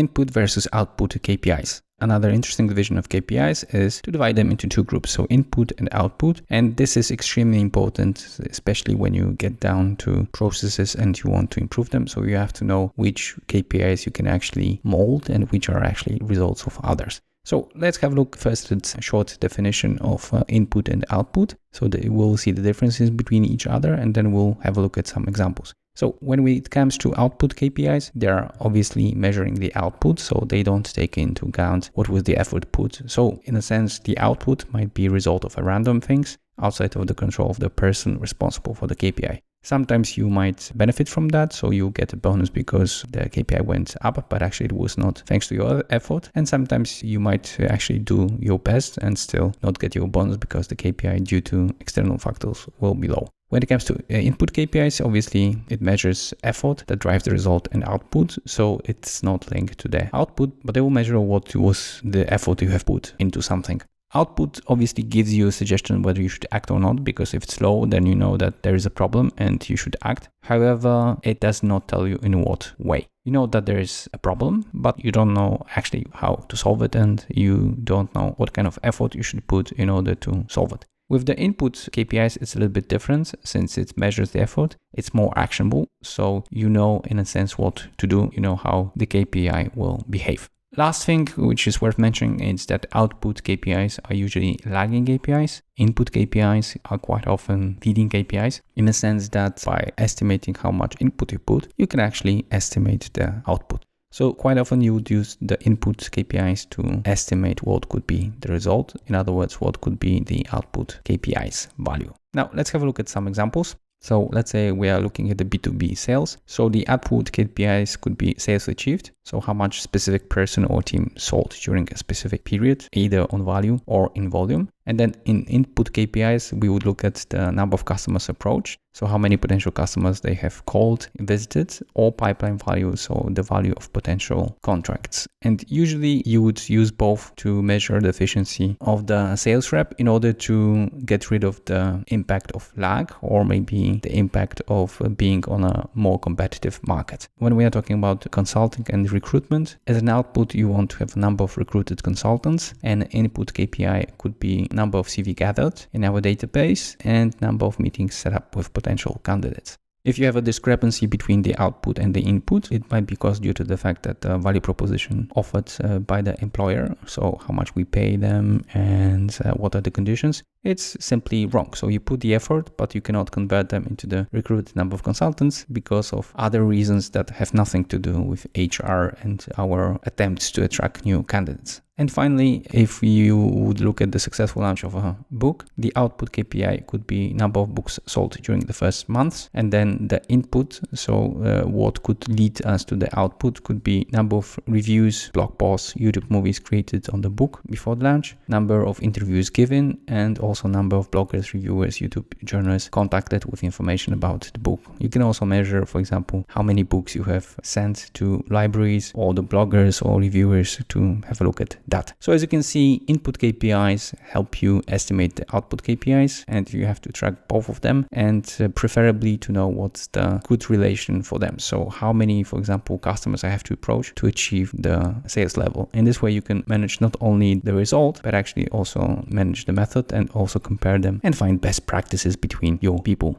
input versus output KPIs. Another interesting division of KPIs is to divide them into two groups, so input and output. And this is extremely important, especially when you get down to processes and you want to improve them. So you have to know which KPIs you can actually mold and which are actually results of others. So let's have a look first at a short definition of input and output. So that we'll see the differences between each other, and then we'll have a look at some examples. So when it comes to output KPIs, they are obviously measuring the output, so they don't take into account what was the effort put. So in a sense, the output might be a result of a random things outside of the control of the person responsible for the KPI. Sometimes you might benefit from that, so you get a bonus because the KPI went up, but actually it was not thanks to your effort. And sometimes you might actually do your best and still not get your bonus because the KPI due to external factors will be low. When it comes to input KPIs, obviously it measures effort that drives the result and output. So it's not linked to the output, but they will measure what was the effort you have put into something. Output obviously gives you a suggestion whether you should act or not, because if it's low, then you know that there is a problem and you should act. However, it does not tell you in what way. You know that there is a problem, but you don't know actually how to solve it, and you don't know what kind of effort you should put in order to solve it. With the input KPIs, it's a little bit different. Since it measures the effort, it's more actionable. So you know in a sense what to do, you know how the KPI will behave. Last thing which is worth mentioning is that output KPIs are usually lagging KPIs. Input KPIs are quite often leading KPIs, in the sense that by estimating how much input you put, you can actually estimate the output. So quite often you would use the input KPIs to estimate what could be the result. In other words, what could be the output KPIs value. Now let's have a look at some examples. So let's say we are looking at the B2B sales. So the output KPIs could be sales achieved. So how much specific person or team sold during a specific period, either on value or in volume. And then in input KPIs, we would look at the number of customers approached. So how many potential customers they have called, visited, or pipeline value, so the value of potential contracts. And usually you would use both to measure the efficiency of the sales rep in order to get rid of the impact of lag, or maybe the impact of being on a more competitive market. When we are talking about consulting and recruitment, as an output, you want to have a number of recruited consultants, and input KPI could be number of CV gathered in our database and number of meetings set up with potential candidates. If you have a discrepancy between the output and the input, it might be caused due to the fact that the value proposition offered by the employer, so how much we pay them and what are the conditions, it's simply wrong. So you put the effort, but you cannot convert them into the recruited number of consultants because of other reasons that have nothing to do with HR and our attempts to attract new candidates. And finally, if you would look at the successful launch of a book, the output KPI could be number of books sold during the first months, and then the input, so what could lead us to the output, could be number of reviews, blog posts, YouTube movies created on the book before the launch, number of interviews given, and also number of bloggers, reviewers, YouTube journalists contacted with information about the book. You can also measure, for example, how many books you have sent to libraries or the bloggers or reviewers to have a look at that. So as you can see, input KPIs help you estimate the output KPIs, and you have to track both of them, and preferably to know what's the good relation for them. So how many, for example, customers I have to approach to achieve the sales level. In this way, you can manage not only the result, but actually also manage the method and also compare them and find best practices between your people.